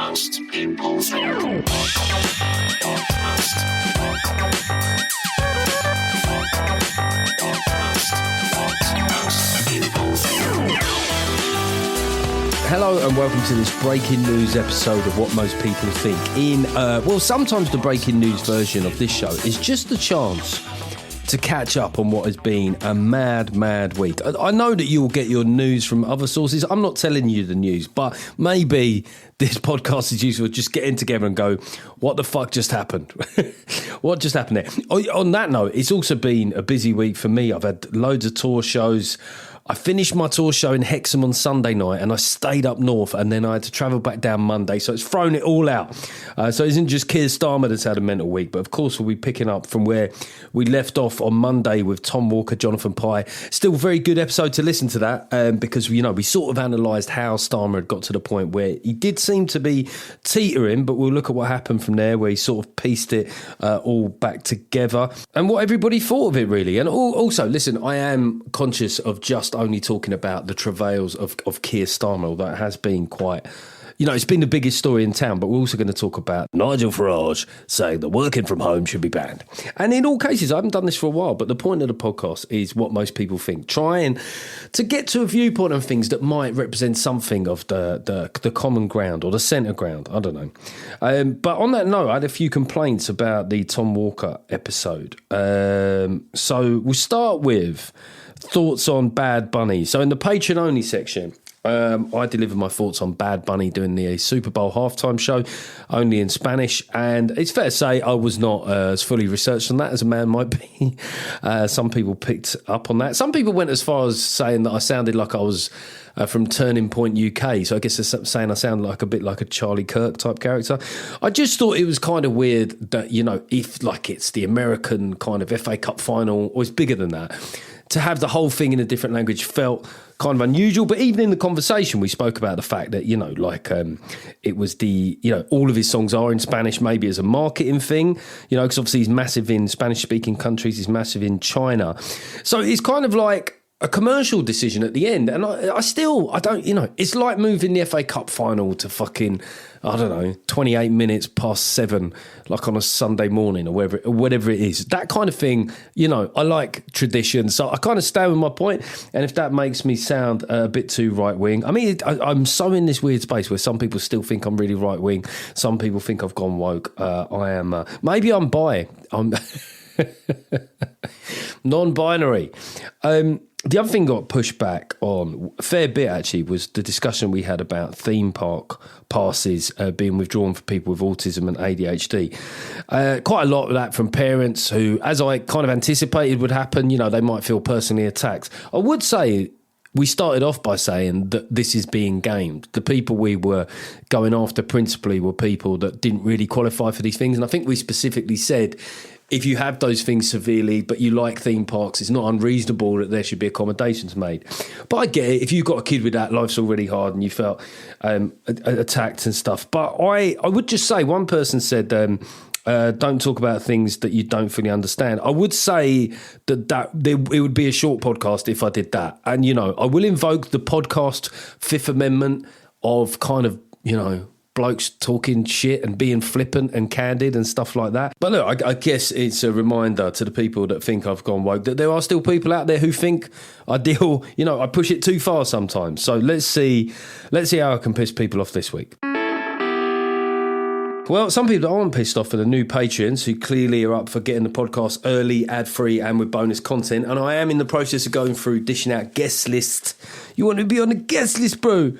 Hello and welcome to this breaking news episode of What Most People Think. Sometimes the breaking news version of this show is just a chance to catch up on what has been a mad week. I know that you'll get your news from other sources. I'm not telling you the news, but maybe this podcast is useful. Just getting together and go, what the fuck just happened? What just happened there? On that note, it's also been a busy week for me. I've had loads of tour shows. I finished my tour show in Hexham on Sunday night and I stayed up north and then I had to travel back down Monday. So it's thrown it all out. So it isn't just Keir Starmer that's had a mental week, but of course we'll be picking up from where we left off on Monday with Tom Walker, Jonathan Pye. Still a very good episode to listen to that because, you know, we sort of analysed how Starmer had got to the point where he did seem to be teetering, but we'll look at what happened from there where he sort of pieced it all back together and what everybody thought of it really. And also, listen, I am conscious of just only talking about the travails of Keir Starmer, although it has been quite, you know, it's been the biggest story in town, but we're also going to talk about Nigel Farage saying that working from home should be banned. And in all cases, I haven't done this for a while, but the point of the podcast is what most people think, trying to get to a viewpoint on things that might represent something of the common ground or the centre ground. I don't know. But on that note, I had a few complaints about the Tom Walker episode. So we'll start with thoughts on Bad Bunny. So in the Patreon only section, I delivered my thoughts on Bad Bunny doing the Super Bowl halftime show, only in Spanish. And it's fair to say I was not as fully researched on that as a man might be. Some people picked up on that. Some people went as far as saying that I sounded like I was from Turning Point UK. So I guess they're saying I sound like a bit like a Charlie Kirk type character. I just thought it was kind of weird that, you know, if like it's the American kind of FA Cup final or it's bigger than that, to have the whole thing in a different language felt kind of unusual. But even in the conversation, we spoke about the fact that, you know, like it was all of his songs are in Spanish, maybe as a marketing thing, you know, because obviously he's massive in Spanish-speaking countries, he's massive in China. So it's kind of like a commercial decision at the end. And I don't, you know, it's like moving the FA Cup final to fucking, I don't know, 28 minutes past 7, like on a Sunday morning or whatever it is. That kind of thing, you know, I like tradition. So I kind of stand with my point. And if that makes me sound a bit too right-wing, I mean, I'm so in this weird space where some people still think I'm really right-wing. Some people think I've gone woke. I am, maybe I'm bi. I'm non-binary. The other thing got pushed back on a fair bit, actually, was the discussion we had about theme park passes being withdrawn for people with autism and ADHD. Quite a lot of that from parents who, as I kind of anticipated would happen, you know, they might feel personally attacked. I would say we started off by saying that this is being gamed. The people we were going after principally were people that didn't really qualify for these things. And I think we specifically said, if you have those things severely, but you like theme parks, it's not unreasonable that there should be accommodations made. But I get it. If you've got a kid with that, life's already hard and you felt attacked and stuff. But I would just say, one person said, don't talk about things that you don't fully understand. I would say that it would be a short podcast if I did that. And, you know, I will invoke the podcast Fifth Amendment of kind of, you know, blokes talking shit and being flippant and candid and stuff like that. But look, I guess it's a reminder to the people that think I've gone woke that there are still people out there who think I push it too far sometimes. So let's see how I can piss people off this week. Well, some people aren't pissed off are the new patrons who clearly are up for getting the podcast early, ad-free and with bonus content. And I am in the process of going through dishing out guest lists. You want to be on the guest list, bro?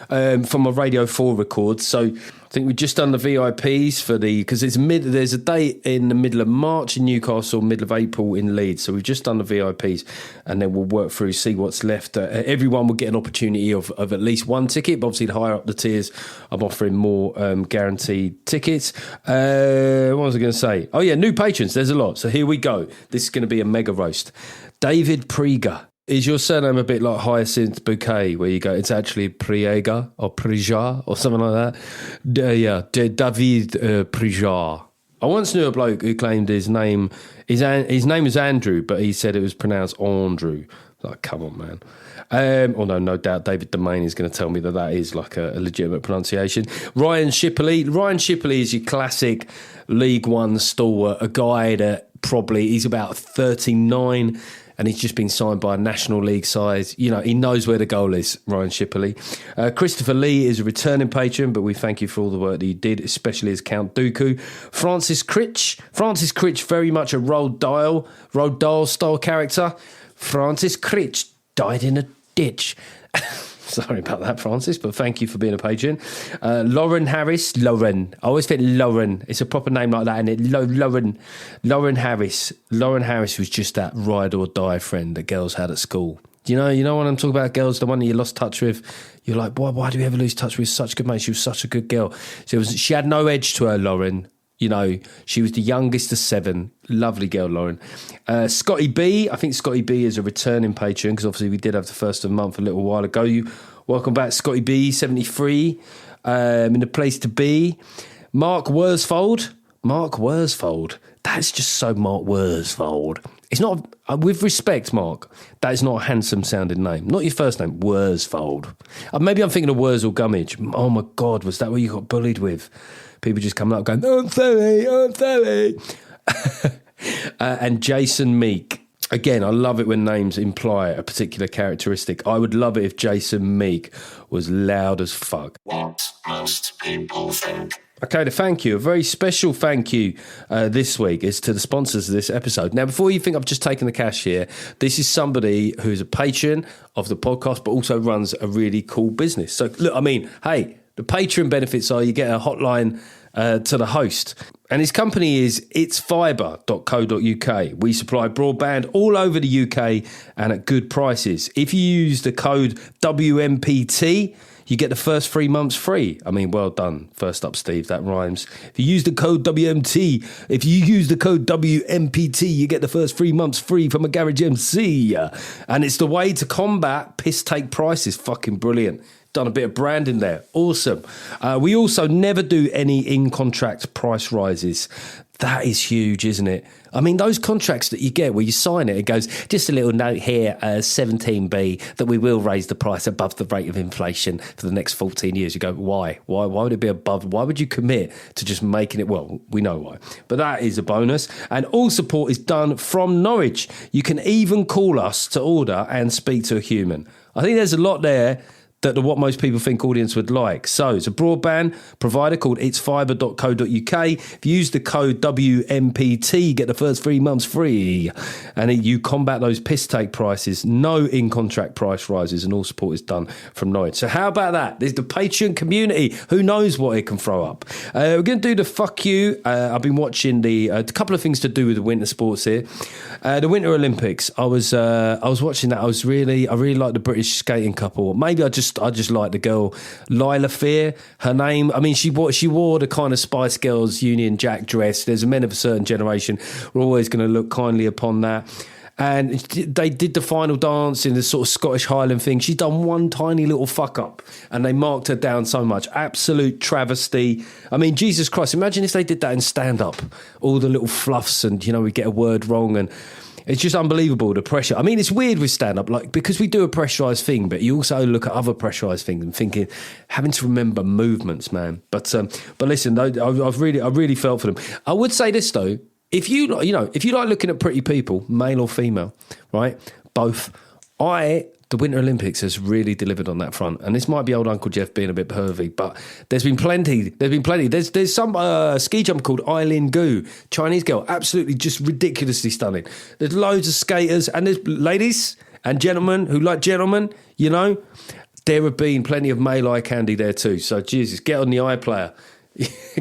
From my Radio 4 records. So I think we've just done the VIPs because there's a date in the middle of March in Newcastle, middle of April in Leeds. So we've just done the VIPs and then we'll work through, see what's left. Everyone will get an opportunity of at least one ticket, but obviously the higher up the tiers, I'm offering more guaranteed tickets. What was I going to say? Oh yeah, new patrons, there's a lot. So here we go. This is going to be a mega roast. David Priga. Is your surname a bit like Hyacinth Bouquet, where you go, it's actually Priega or Prija or something like that? David Prija. I once knew a bloke who claimed his name was Andrew, but he said it was pronounced Andrew. Like, come on, man. Although no doubt David Domain is going to tell me that is like a legitimate pronunciation. Ryan Shipley. Ryan Shipley is your classic League One stalwart, a guy that he's about 39 and he's just been signed by a National League side. You know, he knows where the goal is, Ryan Shipley. Christopher Lee is a returning patron, but we thank you for all the work that you did, especially as Count Dooku. Francis Critch, very much a Roald Dahl style character. Francis Critch died in a ditch. Sorry about that, Francis, but thank you for being a patron. Lauren Harris. I always think Lauren. It's a proper name like that, isn't it? Lauren Harris. Lauren Harris was just that ride or die friend that girls had at school. You know when I'm talking about girls, the one that you lost touch with, you're like, why do we ever lose touch with such good mate? She was such a good girl. She had no edge to her, Lauren. You know, she was the youngest of 7. Lovely girl, Lauren. Scotty B. I think Scotty B is a returning patron because obviously we did have the first of the month a little while ago. Welcome back, Scotty B, 73. In the place to be. Mark Worsfold. That's just so Mark Worsfold. It's not, with respect, Mark, that is not a handsome sounding name. Not your first name, Worsfold. Maybe I'm thinking of Wurzel Gummidge. Oh my God, was that what you got bullied with? People just coming up going, I'm sorry. And Jason Meek. Again, I love it when names imply a particular characteristic. I would love it if Jason Meek was loud as fuck. What most people think. Okay, the thank you, a very special thank you this week is to the sponsors of this episode. Now, before you think I've just taken the cash here, this is somebody who's a patron of the podcast, but also runs a really cool business. So, look, I mean, hey, the Patreon benefits are you get a hotline to the host. And his company is itsfibre.co.uk. We supply broadband all over the UK and at good prices. If you use the code WMPT, you get the first 3 months free. I mean, well done. First up, Steve, that rhymes. If you use the code WMPT, you get the first 3 months free from a Garage MC. And it's the way to combat piss take prices. Fucking brilliant. Done a bit of branding there. Awesome. We also never do any in-contract price rises. That is huge, isn't it? I mean, those contracts that you get where you sign it, it goes, just a little note here, 17B, that we will raise the price above the rate of inflation for the next 14 years. You go, why? Why would it be above? Why would you commit to just making it? Well, we know why. But that is a bonus. And all support is done from Norwich. You can even call us to order and speak to a human. I think there's a lot there that what most people think audience would like. So it's a broadband provider called itsfibre.co.uk. If you use the code WMPT, you get the first 3 months free. And you combat those piss take prices. No in-contract price rises and all support is done from Norwich. So how about that? There's the Patreon community. Who knows what it can throw up? We're going to do the fuck you. I've been watching a couple of things to do with the winter sports here. The Winter Olympics. I was watching that. I really like the British skating couple. Maybe I just like the girl Lila Fear. Her name, I mean, she wore the kind of Spice Girls Union Jack dress. There's men of a certain generation we're always going to look kindly upon that. And they did the final dance in this sort of Scottish Highland thing. She'd done one tiny little fuck up and they marked her down so much. Absolute travesty. I mean, Jesus Christ, imagine if they did that in stand-up. All the little fluffs and, we get a word wrong and it's just unbelievable, the pressure. I mean, it's weird with stand-up, like, because we do a pressurised thing, but you also look at other pressurised things and thinking, having to remember movements, man. But listen, I really felt for them. I would say this, though. If you like looking at pretty people, male or female, right, both, the Winter Olympics has really delivered on that front. And this might be old Uncle Jeff being a bit pervy, but there's been plenty. There's some ski jumper called Eileen Gu, Chinese girl, absolutely just ridiculously stunning. There's loads of skaters and there's ladies and gentlemen who like gentlemen, There have been plenty of male eye candy there too. So, Jesus, get on the iPlayer.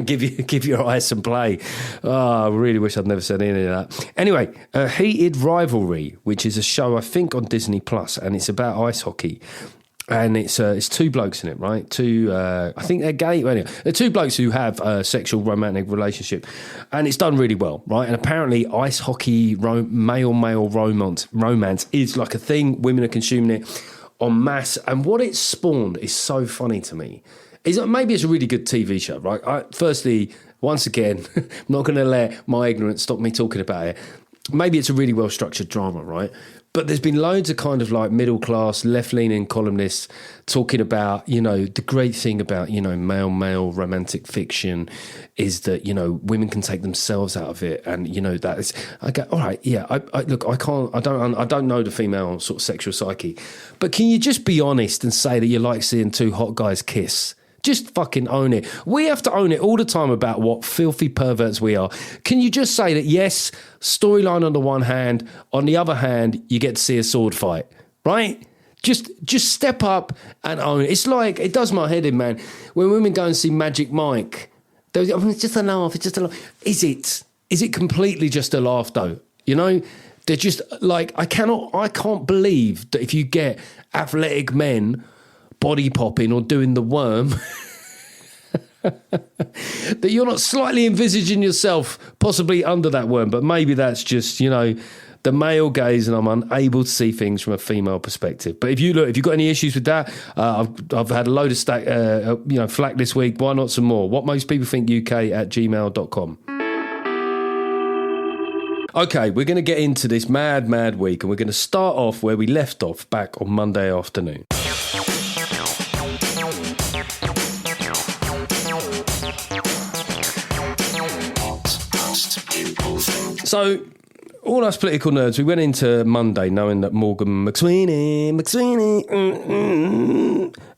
give your eyes some play. Oh, I really wish I'd never said any of that. Anyway, Heated Rivalry, which is a show I think on Disney Plus, and it's about ice hockey. And it's two blokes in it, right? I think they're gay. Well, anyway, they're two blokes who have a sexual romantic relationship, and it's done really well, right? And apparently, ice hockey male romance is like a thing. Women are consuming it en masse, and what it's spawned is so funny to me. Maybe it's a really good TV show, right? Firstly, once again, I'm not going to let my ignorance stop me talking about it. Maybe it's a really well-structured drama, right? But there's been loads of kind of like middle class, left leaning columnists talking about, the great thing about, male romantic fiction is that, women can take themselves out of it. And, that is, I go, all right, yeah, I don't know the female sort of sexual psyche, but can you just be honest and say that you like seeing two hot guys kiss? Just fucking own it. We have to own it all the time about what filthy perverts we are. Can you just say that, yes, storyline on the one hand, on the other hand, you get to see a sword fight, right? Just step up and own it. It's like, it does my head in, man. When women go and see Magic Mike, it's just a laugh, it's just a laugh. Is it completely just a laugh, though? They're just like, I can't believe that if you get athletic men body popping or doing the worm, that you're not slightly envisaging yourself possibly under that worm. But maybe that's just, the male gaze, and I'm unable to see things from a female perspective. But if you've got any issues with that, I've had a load of flack this week. Why not some more? What most people think UK@gmail.com. Okay, we're going to get into this mad week, and we're going to start off where we left off back on Monday afternoon. So, all us political nerds, we went into Monday knowing that Morgan McSweeney,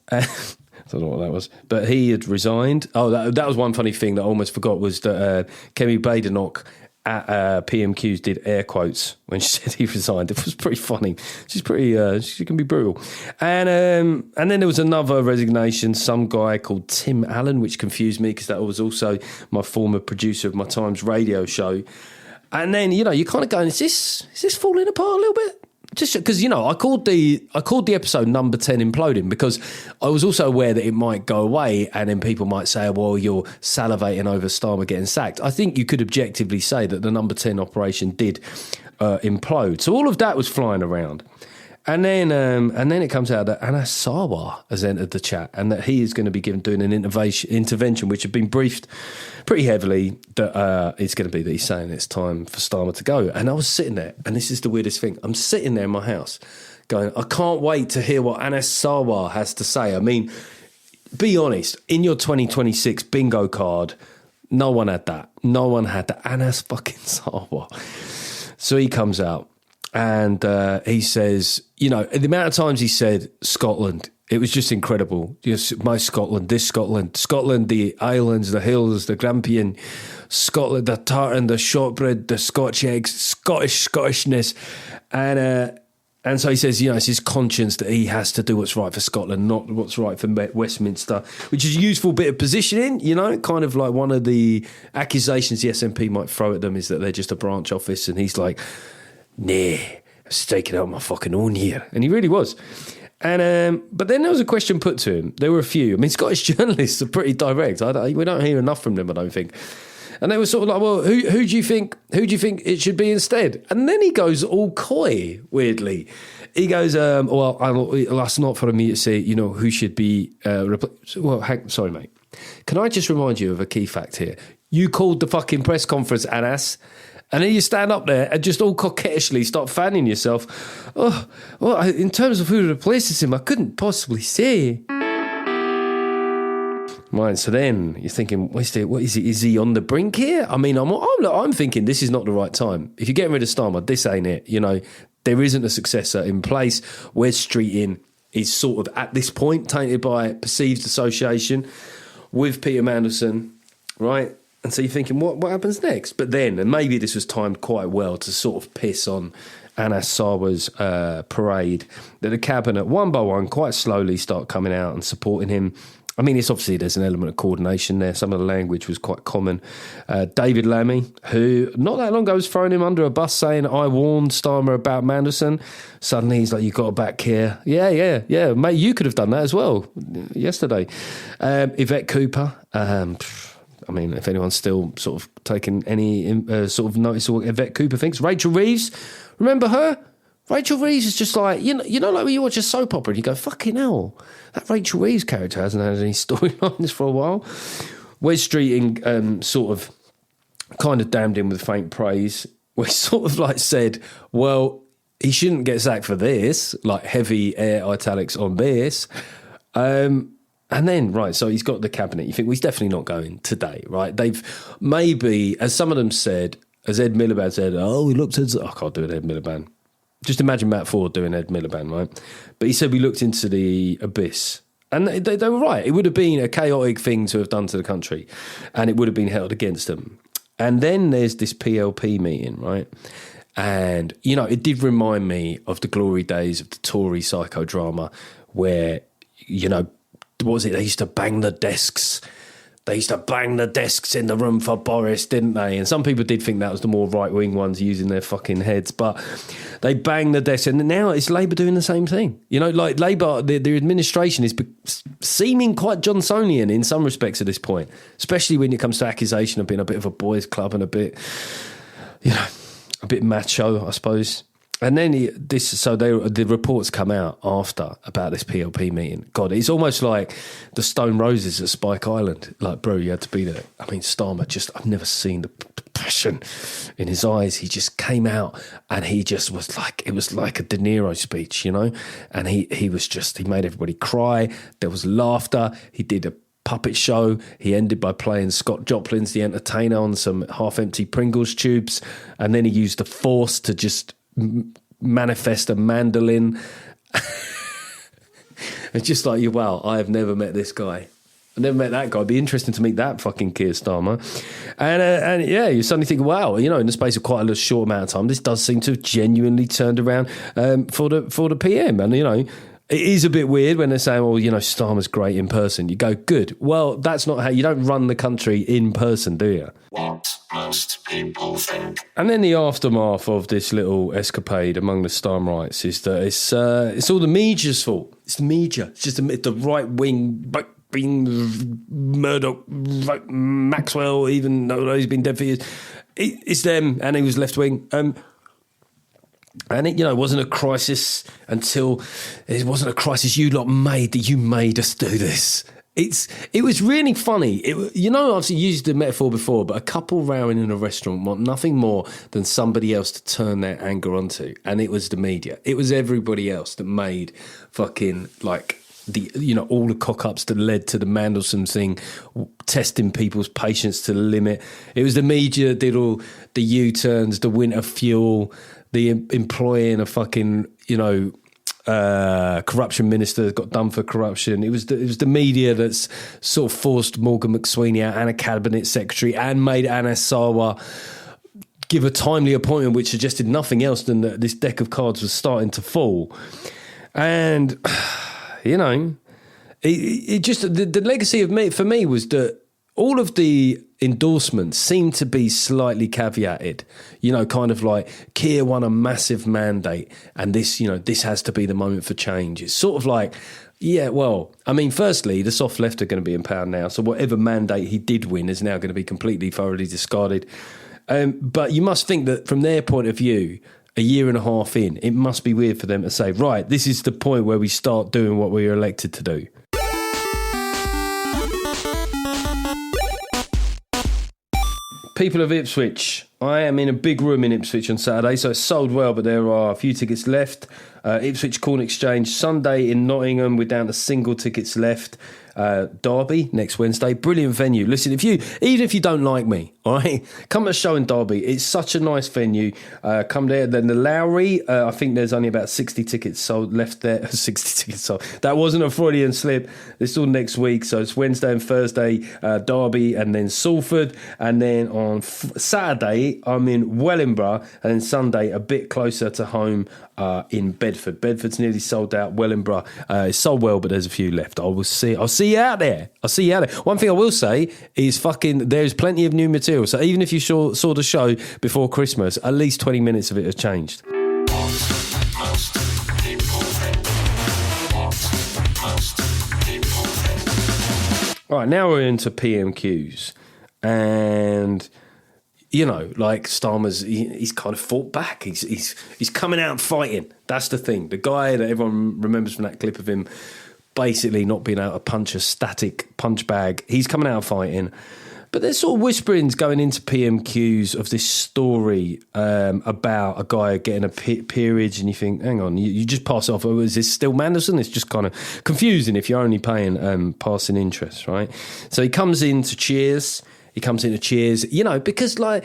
I don't know what that was, but he had resigned. Oh, that was one funny thing that I almost forgot, was that Kemi Badenoch at PMQs did air quotes when she said he resigned. It was pretty funny. She's pretty, she can be brutal. And then there was another resignation, some guy called Tim Allen, which confused me because that was also my former producer of my Times radio show. And then, you're kind of going, is this falling apart a little bit? Just because, I called the episode number 10 imploding, because I was also aware that it might go away and then people might say, well, you're salivating over Starmer getting sacked. I think you could objectively say that the number 10 operation did implode. So all of that was flying around. And then it comes out that Anas Sarwar has entered the chat, and that he is going to be doing an intervention, which had been briefed pretty heavily, that it's going to be that he's saying it's time for Starmer to go. And I was sitting there, and this is the weirdest thing. I'm sitting there in my house going, I can't wait to hear what Anas Sarwar has to say. I mean, be honest, in your 2026 bingo card, no one had that. No one had that. Anas fucking Sarwar. So he comes out. And he says, the amount of times he said Scotland, it was just incredible. My Scotland, this Scotland, the islands, the hills, the Grampian, Scotland, the tartan, the shortbread, the Scotch eggs, Scottishness. And so he says, it's his conscience that he has to do what's right for Scotland, not what's right for Westminster, which is a useful bit of positioning, kind of like one of the accusations the SNP might throw at them is that they're just a branch office. And he's like, nah, I'm staking out my fucking own here. And he really was. And but then there was a question put to him. There were a few. I mean, Scottish journalists are pretty direct. We don't hear enough from them, I don't think. And they were sort of like, well, who do you think it should be instead? And then he goes all coy, weirdly. He goes, well, that's not for me to say, who should be replaced. Well, sorry, mate. Can I just remind you of a key fact here? You called the fucking press conference, Anas. And then you stand up there and just all coquettishly start fanning yourself. Oh, well, in terms of who replaces him, I couldn't possibly say. Right, so then you're thinking, what is he? Is he on the brink here? I mean, I'm thinking this is not the right time. If you're getting rid of Starmer, this ain't it. There isn't a successor in place. Wes Streeting is sort of, at this point, tainted by perceived association with Peter Mandelson, right? And so you're thinking, what happens next? But then, and maybe this was timed quite well to sort of piss on Anas Sarwar's parade, that the cabinet, one by one, quite slowly start coming out and supporting him. I mean, it's obviously there's an element of coordination there. Some of the language was quite common. David Lammy, who not that long ago was throwing him under a bus saying, I warned Starmer about Mandelson. Suddenly he's like, you got a back here. Yeah. Mate, you could have done that as well yesterday. Yvette Cooper, I mean, if anyone's still sort of taking any sort of notice of what Yvette Cooper thinks. Rachel Reeves, remember her? Rachel Reeves is just like, like when you watch a soap opera and you go, fucking hell, that Rachel Reeves character hasn't had any storylines for a while. Wes Streeting sort of kind of damned him with faint praise, where he sort of like said, well, he shouldn't get sacked for this, like heavy air italics on this. And then, right, so he's got the cabinet. You think, well, he's definitely not going today, right? They've maybe, as some of them said, as Ed Miliband said, oh, we looked at, I can't do an Ed Miliband. Just imagine Matt Ford doing Ed Miliband, right? But he said we looked into the abyss. And they were right. It would have been a chaotic thing to have done to the country, and it would have been held against them. And then there's this PLP meeting, right? And, you know, it did remind me of the glory days of the Tory psychodrama where, you know, what was it? They used to bang the desks. They used to bang the desks in the room for Boris, didn't they? And some people did think that was the more right-wing ones using their fucking heads. But they bang the desks. And now it's Labour doing the same thing. You know, like Labour, their administration is seeming quite Johnsonian in some respects at this point, especially when it comes to accusation of being a bit of a boys' club and a bit, you know, a bit macho, I suppose. And then the reports come out after about this PLP meeting. God, it's almost like the Stone Roses at Spike Island. Like, bro, you had to be there. I mean, Starmer I've never seen the passion in his eyes. He just came out and he just was like, it was like a De Niro speech, you know? And he made everybody cry. There was laughter. He did a puppet show. He ended by playing Scott Joplin's The Entertainer on some half-empty Pringles tubes. And then he used the force to just manifest a mandolin. It's just like, wow, I have never met this guy. I've never met that guy. It'd be interesting to meet that fucking Keir Starmer. And yeah, you suddenly think, wow, you know, in the space of quite a short amount of time, this does seem to have genuinely turned around for the PM. And, you know, it is a bit weird when they're saying, well, you know, Starmer's great in person. You go, good. Well, that's not how, you don't run the country in person, do you? What most people think. And then the aftermath of this little escapade among the Starmerites is that it's all the media's fault. It's the media. It's just the right-wing, being Murdoch, Maxwell, even though he's been dead for years. It's them, and he was left-wing. And it, you know, wasn't a crisis until it wasn't a crisis you lot made, that you made us do this. It was really funny. You know, I've used the metaphor before, but a couple rowing in a restaurant want nothing more than somebody else to turn their anger onto, and it was the media. It was everybody else that made fucking like all the cock-ups that led to the Mandelson thing, testing people's patience to the limit. It was the media that did all the U-turns, the winter fuel, the employing a fucking, you know, corruption minister that got done for corruption. It was the media that's sort of forced Morgan McSweeney out and a cabinet secretary and made Anas Sarwar give a timely appointment which suggested nothing else than that this deck of cards was starting to fall. And, you know, it just, the legacy for me was that all of the endorsements seem to be slightly caveated, you know, kind of like Keir won a massive mandate and this, you know, this has to be the moment for change. It's sort of like, yeah, well, I mean, firstly, the soft left are going to be empowered now. So whatever mandate he did win is now going to be completely thoroughly discarded. But you must think that from their point of view, a year and a half in, it must be weird for them to say, right, this is the point where we start doing what we were elected to do. People of Ipswich, I am in a big room in Ipswich on Saturday, so it's sold well, but there are a few tickets left. Ipswich Corn Exchange Sunday in Nottingham, we're down to single tickets left. Derby next Wednesday, brilliant venue. Listen, even if you don't like me, all right, come to a show in Derby. It's such a nice venue. Come there. Then the Lowry, I think there's only about 60 tickets sold left there. 60 tickets sold. That wasn't a Freudian slip. It's all next week, so it's Wednesday and Thursday, Derby, and then Salford, and then on Saturday I'm in Wellingborough, and then Sunday a bit closer to home in Bedford. Bedford's nearly sold out. Wellingborough is sold well, but there's a few left. I'll see you out there. One thing I will say is there's plenty of new material. So even if you saw the show before Christmas, at least 20 minutes of it has changed. All right, now we're into PMQs. And, you know, like Starmer's, he's kind of fought back. He's coming out and fighting. That's the thing. The guy that everyone remembers from that clip of him basically not being able to punch a static punch bag. He's coming out fighting. But there's sort of whisperings going into PMQs of this story about a guy getting a peerage, and you think, hang on, you just pass it off. Oh, is this still Mandelson? It's just kind of confusing if you're only paying passing interest, right? So he comes into Cheers. You know, because like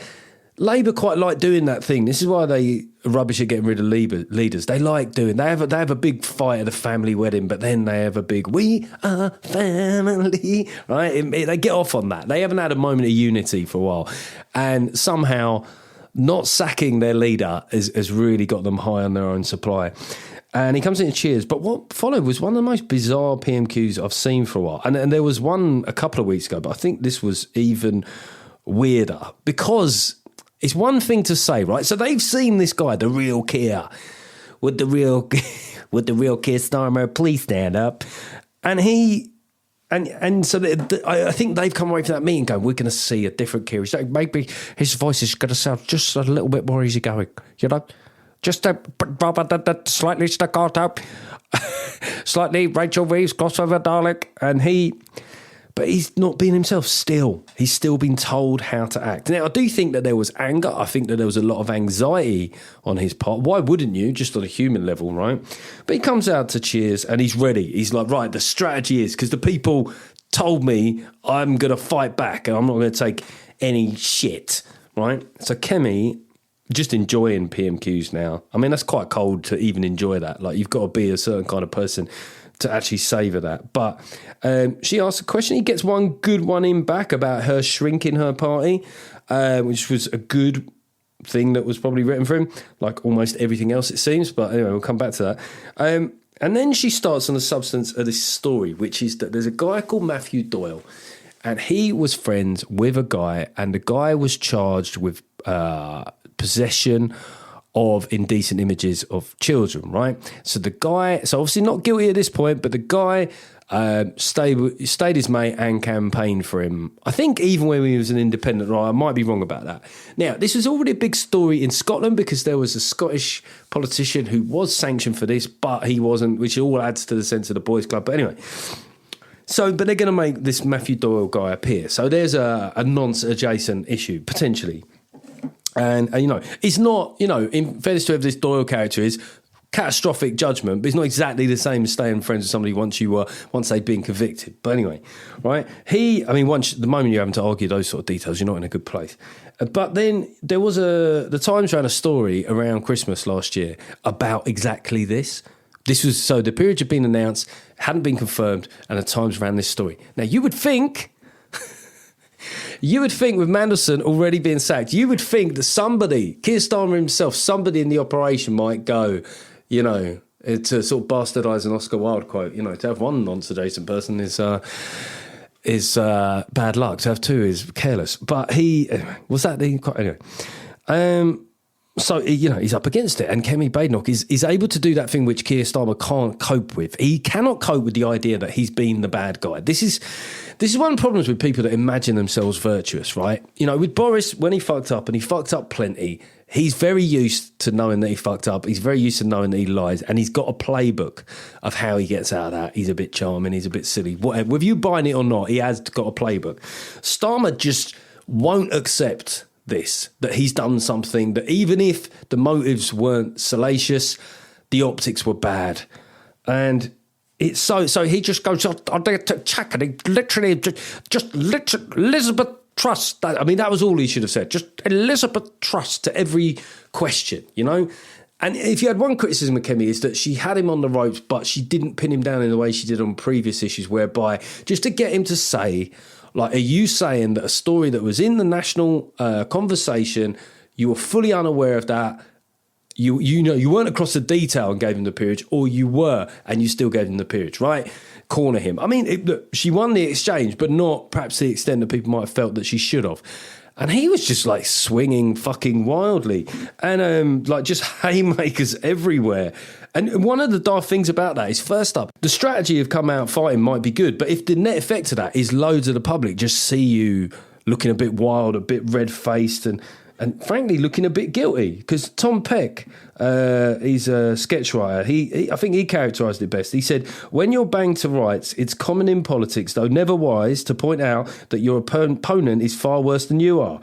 Labour quite like doing that thing. This is why they rubbish at getting rid of leaders. They like doing. They have a big fight at the family wedding, but then they have a big "we are family," right? They get off on that. They haven't had a moment of unity for a while, and somehow not sacking their leader has really got them high on their own supply. And he comes into Cheers. But what followed was one of the most bizarre PMQs I've seen for a while. And there was one a couple of weeks ago, but I think this was even weirder because it's one thing to say, right? So they've seen this guy, the real Keir, with the real Keir Starmer, please stand up. And so I think they've come away from that meeting going, we're going to see a different Keir. So maybe his voice is going to sound just a little bit more easygoing, you know? Just slightly staccato, slightly Rachel Reeves, crossover Dalek, but he's not being himself still. He's still been told how to act. Now, I do think that there was anger. I think that there was a lot of anxiety on his part. Why wouldn't you? Just on a human level, right? But he comes out to Cheers and he's ready. He's like, right, the strategy is, because the people told me I'm going to fight back and I'm not going to take any shit, right? So Kemi, just enjoying PMQs now. I mean, that's quite cold to even enjoy that. Like, you've got to be a certain kind of person to actually savour that. But she asks a question. He gets one good one in back about her shrinking her party, which was a good thing that was probably written for him, like almost everything else, it seems. But anyway, we'll come back to that. And then she starts on the substance of this story, which is that there's a guy called Matthew Doyle, and he was friends with a guy, and the guy was charged with possession of indecent images of children, right? So the guy, so obviously not guilty at this point, but the guy stayed his mate and campaigned for him. I think even when he was an independent, right? I might be wrong about that. Now, this was already a big story in Scotland because there was a Scottish politician who was sanctioned for this, but he wasn't, which all adds to the sense of the boys' club. But anyway, but they're going to make this Matthew Doyle guy appear. So there's a nonce-adjacent issue, potentially. And you know, it's not, you know, in fairness to whoever this Doyle character is, catastrophic judgment, but it's not exactly the same as staying friends with somebody once they've been convicted. But anyway, right? The moment you're having to argue those sort of details, you're not in a good place. But then there was the Times ran a story around Christmas last year about exactly this. So the period had been announced, hadn't been confirmed, and the Times ran this story. Now, you would think with Mandelson already being sacked, you would think that somebody, Keir Starmer himself, somebody in the operation might go, you know, to sort of bastardise an Oscar Wilde quote, you know, to have one nonce-adjacent person is bad luck. To have two is careless. But so, you know, he's up against it. And Kemi Badenoch is able to do that thing which Keir Starmer can't cope with. He cannot cope with the idea that he's been the bad guy. This is one of the problems with people that imagine themselves virtuous, right? You know, with Boris, when he fucked up, and he fucked up plenty, he's very used to knowing that he fucked up. He's very used to knowing that he lies. And he's got a playbook of how he gets out of that. He's a bit charming. He's a bit silly. Whatever. Whether you buying it or not, he has got a playbook. Starmer just won't accept that he's done something that, even if the motives weren't salacious, the optics were bad. And it's so he just goes, I did to check, and he literally just Elizabeth Truss. I mean, that was all he should have said. Just Elizabeth Truss to every question, you know? And if you had one criticism of Kemi, is that she had him on the ropes, but she didn't pin him down in the way she did on previous issues, whereby just to get him to say, like, are you saying that a story that was in the national conversation, you were fully unaware of that, you know, you weren't across the detail and gave him the peerage, or you were and you still gave him the peerage, right? Corner him. I mean, look, she won the exchange, but not perhaps the extent that people might have felt that she should have. And he was just like swinging fucking wildly and like just haymakers everywhere. And one of the daft things about that is, first up, the strategy of come out fighting might be good, but if the net effect of that is loads of the public just see you looking a bit wild, a bit red-faced, and and frankly looking a bit guilty, because Tom Peck, he's a sketch writer. I think he characterised it best. He said, "When you're banged to rights, it's common in politics, though never wise, to point out that your opponent is far worse than you are."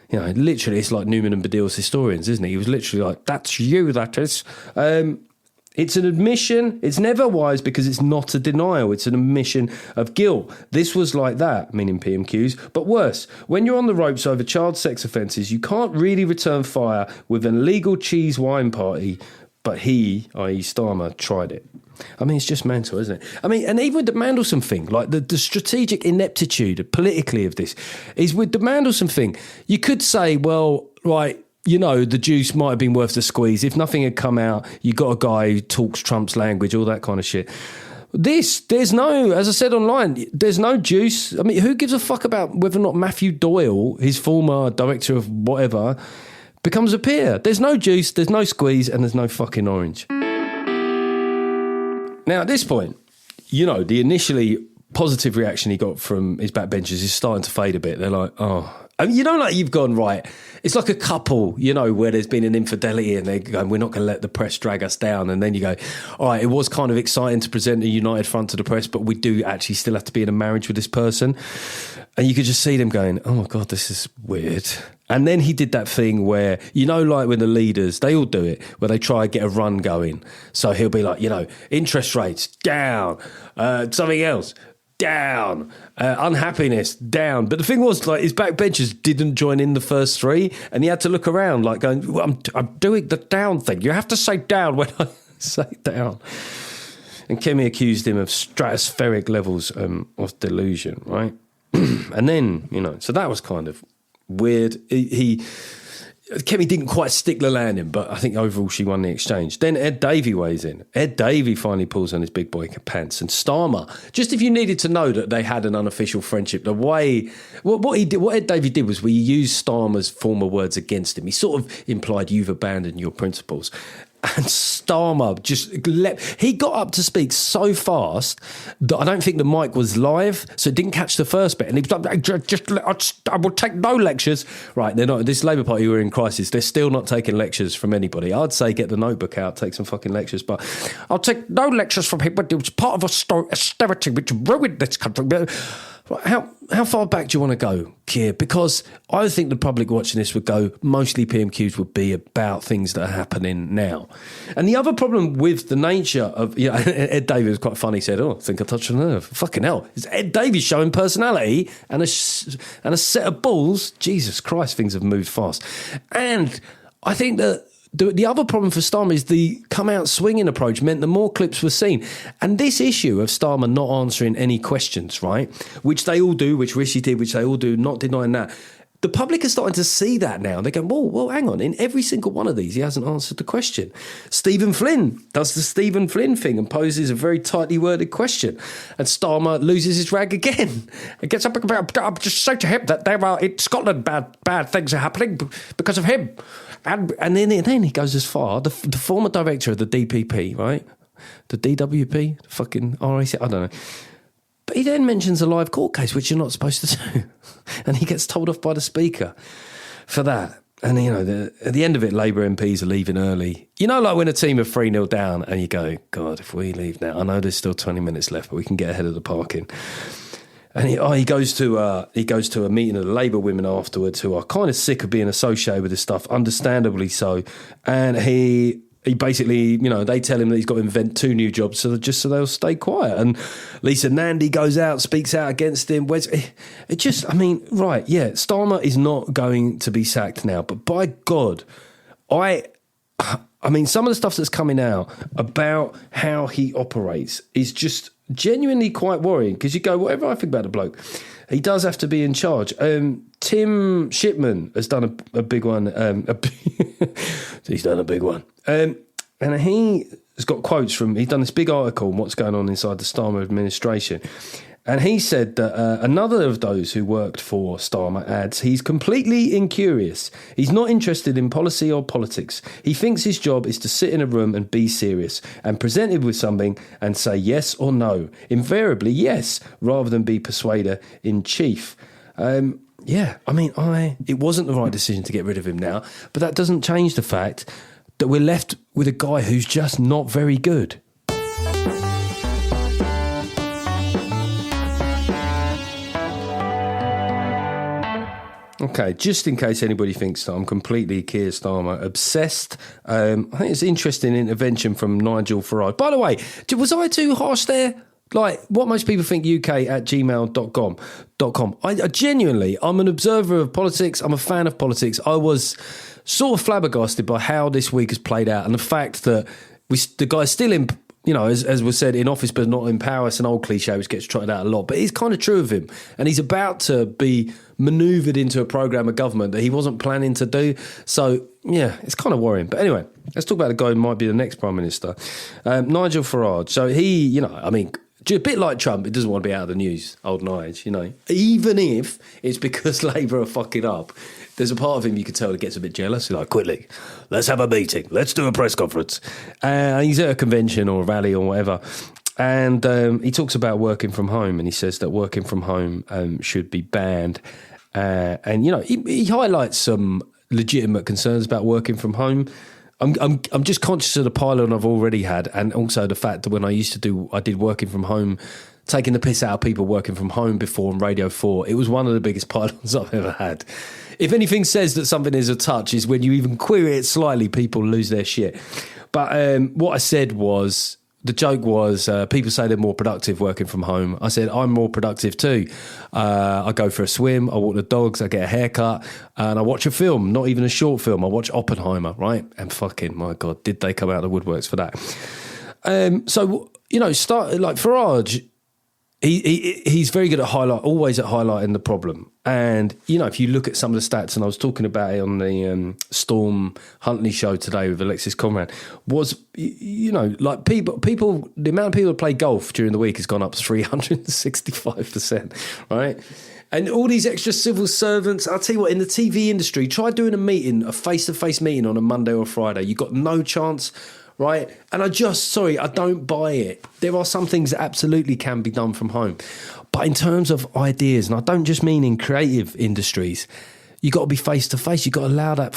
You know, literally, it's like Newman and Baddiel's Historians, isn't it? He was literally like, "That's you, that is." It's an admission. It's never wise because it's not a denial. It's an admission of guilt. This was like that, meaning PMQs, but worse. When you're on the ropes over child sex offences, you can't really return fire with an illegal cheese wine party, but he, i.e. Starmer, tried it. I mean, it's just mental, isn't it? I mean, and even with the Mandelson thing, like the strategic ineptitude politically of this is with the Mandelson thing, you could say, well, right, you know, the juice might have been worth the squeeze. If nothing had come out, you got a guy who talks Trump's language, all that kind of shit. There's no, as I said online, there's no juice. I mean, who gives a fuck about whether or not Matthew Doyle, his former director of whatever, becomes a peer? There's no juice, there's no squeeze, and there's no fucking orange. Now, at this point, you know, the initially positive reaction he got from his backbenchers is starting to fade a bit. They're like, oh... I mean, you know, like you've gone, right, it's like a couple, you know, where there's been an infidelity and they're going, we're not going to let the press drag us down. And then you go, all right, it was kind of exciting to present a united front to the press, but we do actually still have to be in a marriage with this person. And you could just see them going, oh my God, this is weird. And then he did that thing where, you know, like when the leaders, they all do it, where they try and get a run going. So he'll be like, you know, interest rates down, something else down, unhappiness down. But the thing was, like, his backbenchers didn't join in the first three, and he had to look around like going, well, I'm doing the down thing. You have to say down when I say down. And Kemi accused him of stratospheric levels of delusion, right? And then, you know, so that was kind of weird. Kemi didn't quite stick the landing, but I think overall she won the exchange. Then Ed Davey weighs in. Ed Davey finally pulls on his big boy pants. And Starmer, just if you needed to know that they had an unofficial friendship, the way... What Ed Davey did was we used Starmer's former words against him. He sort of implied you've abandoned your principles. And Starmer just he got up to speak so fast that I don't think the mic was live, so it didn't catch the first bit. And he was like, I will take no lectures. Right, they're not. This Labour Party who are in crisis, they're still not taking lectures from anybody. I'd say get the notebook out, take some fucking lectures, but I'll take no lectures from him. But it was part of austerity which ruined this country. How far back do you want to go, Keir? Because I think the public watching this would go, mostly PMQs would be about things that are happening now. And the other problem with the nature of, you know, Ed Davies was quite funny, he said, oh, I think I touched a nerve. Fucking hell. It's Ed Davies showing personality and a set of balls. Jesus Christ, things have moved fast. And I think that the other problem for Starmer is the come-out swinging approach meant that more clips were seen. And this issue of Starmer not answering any questions, right, which they all do, which Rishi did, which they all do, not denying that, the public is starting to see that now. They go, well, hang on, in every single one of these, he hasn't answered the question. Stephen Flynn does the Stephen Flynn thing and poses a very tightly worded question. And Starmer loses his rag again. And gets up and I'm just saying to him that there are, in Scotland, bad things are happening because of him. And then he goes as far, the former director of the DPP, right? The DWP, fucking RAC, I don't know. But he then mentions a live court case, which you're not supposed to do. And he gets told off by the Speaker for that. And, you know, at the end of it, Labour MPs are leaving early. You know, like when a team are 3-0 down and you go, God, if we leave now, I know there's still 20 minutes left, but we can get ahead of the parking. And he goes to a meeting of the Labour women afterwards who are kind of sick of being associated with this stuff, understandably so. And he basically, you know, they tell him that he's got to invent 2 new jobs so they'll stay quiet. And Lisa Nandy goes out, speaks out against him. It just, I mean, right, yeah, Starmer is not going to be sacked now. But by God, I mean, some of the stuff that's coming out about how he operates is just genuinely quite worrying, because you go, whatever I think about the bloke, he does have to be in charge. Tim Shipman has done a big one. He's done a big one. And he has got quotes from, he's done this big article on what's going on inside the Starmer administration. And he said that another of those who worked for Starmer adds, he's completely incurious. He's not interested in policy or politics. He thinks his job is to sit in a room and be serious and presented with something and say yes or no. Invariably yes, rather than be persuader in chief. Yeah, I mean, it wasn't the right decision to get rid of him now, but that doesn't change the fact that we're left with a guy who's just not very good. Okay, just in case anybody thinks that I'm completely Keir Starmer obsessed, I think it's an interesting intervention from Nigel Farage. By the way, was I too harsh there? Like, what most people think uk@gmail.com. I genuinely, I'm an observer of politics. I'm a fan of politics. I was sort of flabbergasted by how this week has played out and the fact that the guy's still in, you know, as was said, in office but not in power. It's an old cliche which gets trotted out a lot, but it's kind of true of him. And he's about to be manoeuvred into a programme of government that he wasn't planning to do. So, yeah, it's kind of worrying. But anyway, let's talk about the guy who might be the next Prime Minister, Nigel Farage. So he, you know, I mean, a bit like Trump, he doesn't want to be out of the news, old Nige, you know. Even if it's because Labour are fucking up, there's a part of him you could tell that gets a bit jealous. He's like, quickly, let's have a meeting. Let's do a press conference. He's at a convention or a rally or whatever. And he talks about working from home, and he says that working from home should be banned. And, you know, he highlights some legitimate concerns about working from home. I'm just conscious of the pylon I've already had, and also the fact that when I did working from home, taking the piss out of people working from home before on Radio 4. It was one of the biggest pylons I've ever had. If anything says that something is a touch, is when you even query it slightly, people lose their shit. But what I said was, the joke was, people say they're more productive working from home. I said, I'm more productive too. I go for a swim, I walk the dogs, I get a haircut, and I watch a film, not even a short film. I watch Oppenheimer, right? And fucking, my God, did they come out of the woodworks for that? So, you know, like Farage, he's very good at always at highlighting the problem. And, you know, if you look at some of the stats, and I was talking about it on the Storm Huntley show today with Alexis Conrad, was, you know, like people, the amount of people that play golf during the week has gone up 365%, right? And all these extra civil servants, I'll tell you what, in the TV industry, try doing a face-to-face meeting on a Monday or Friday. You've got no chance, right? And I don't buy it. There are some things that absolutely can be done from home. But in terms of ideas, and I don't just mean in creative industries, you got to be face to face. You got to allow that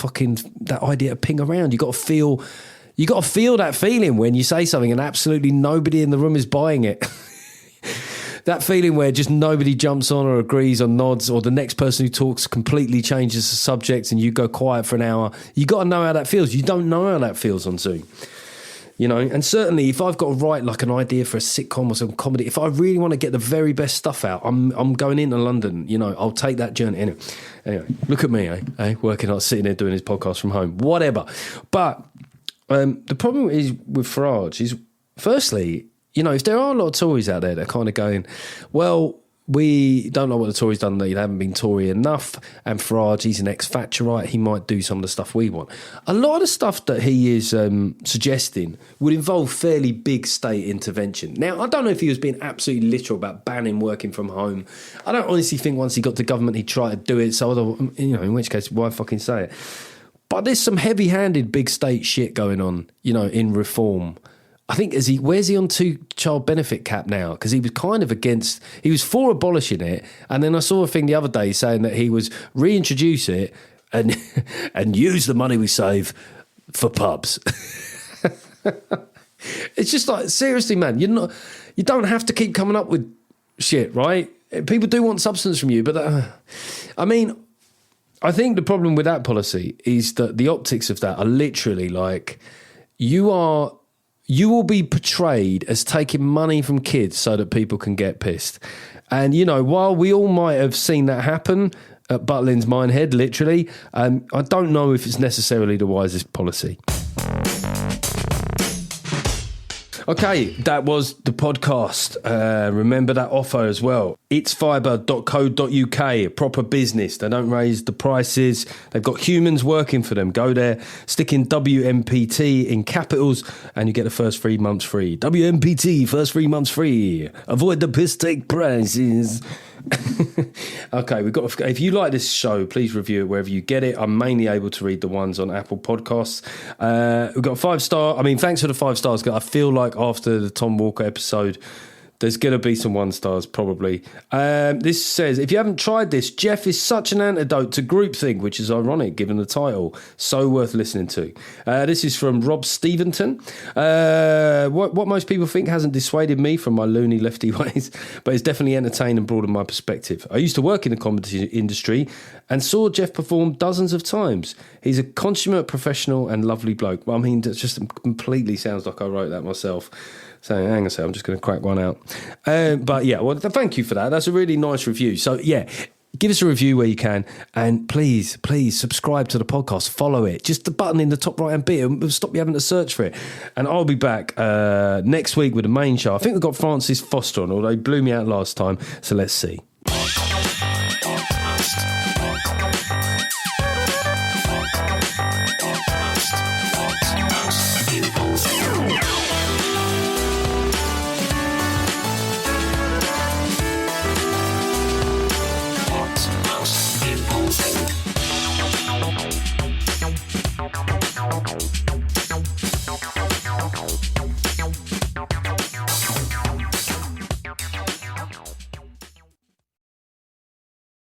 idea to ping around. You got to feel that feeling when you say something and absolutely nobody in the room is buying it. That feeling where just nobody jumps on or agrees or nods, or the next person who talks completely changes the subject and you go quiet for an hour. You got to know how that feels. You don't know how that feels on Zoom. You know, and certainly if I've got to write like an idea for a sitcom or some comedy, if I really want to get the very best stuff out, I'm going into London, you know, I'll take that journey. Anyway, look at me, working out, sitting there doing his podcast from home, whatever. But the problem is with Farage is, firstly, you know, if there are a lot of Tories out there that are kind of going, well, we don't know what the Tories done, they haven't been Tory enough, and Farage, he's an ex-Thatcherite, he might do some of the stuff we want. A lot of the stuff that he is suggesting would involve fairly big state intervention. Now, I don't know if he was being absolutely literal about banning working from home. I don't honestly think once he got to government he'd try to do it, so, you know, in which case, why fucking say it? But there's some heavy-handed big state shit going on, you know, in reform. I think, where's he on two-child benefit cap now? Because he was kind of he was for abolishing it, and then I saw a thing the other day saying that he was reintroduce it and use the money we save for pubs. It's just like, seriously, man, you don't have to keep coming up with shit, right? People do want substance from you, but I mean, I think the problem with that policy is that the optics of that are literally like, you will be portrayed as taking money from kids so that people can get pissed. And, you know, while we all might have seen that happen at Butlins Minehead, literally, I don't know if it's necessarily the wisest policy. Okay, that was the podcast. Remember that offer as well. itsfibre.co.uk, proper business. They don't raise the prices. They've got humans working for them. Go there, stick in WMPT in capitals, and you get the first 3 months free. WMPT, first 3 months free. Avoid the piss take prices. Okay, if you like this show, please review it wherever you get it. I'm mainly able to read the ones on Apple Podcasts. We've got a 5-star. I mean, thanks for the 5 stars. I feel like after the Tom Walker episode, There's going to be some 1 stars, probably. This says, if you haven't tried this, Jeff is such an antidote to groupthink, which is ironic given the title. So worth listening to. This is from Rob Steventon. What most people think hasn't dissuaded me from my loony lefty ways, but it's definitely entertained and broadened my perspective. I used to work in the comedy industry and saw Jeff perform dozens of times. He's a consummate professional and lovely bloke. Well, I mean, it just completely sounds like I wrote that myself. So hang on a second, I'm just going to crack one out. But yeah, well, thank you for that. That's a really nice review. So yeah, give us a review where you can. And please subscribe to the podcast. Follow it. Just the button in the top right-hand bit. It'll stop you having to search for it. And I'll be back next week with the main show. I think we've got Francis Foster on, although he blew me out last time. So let's see.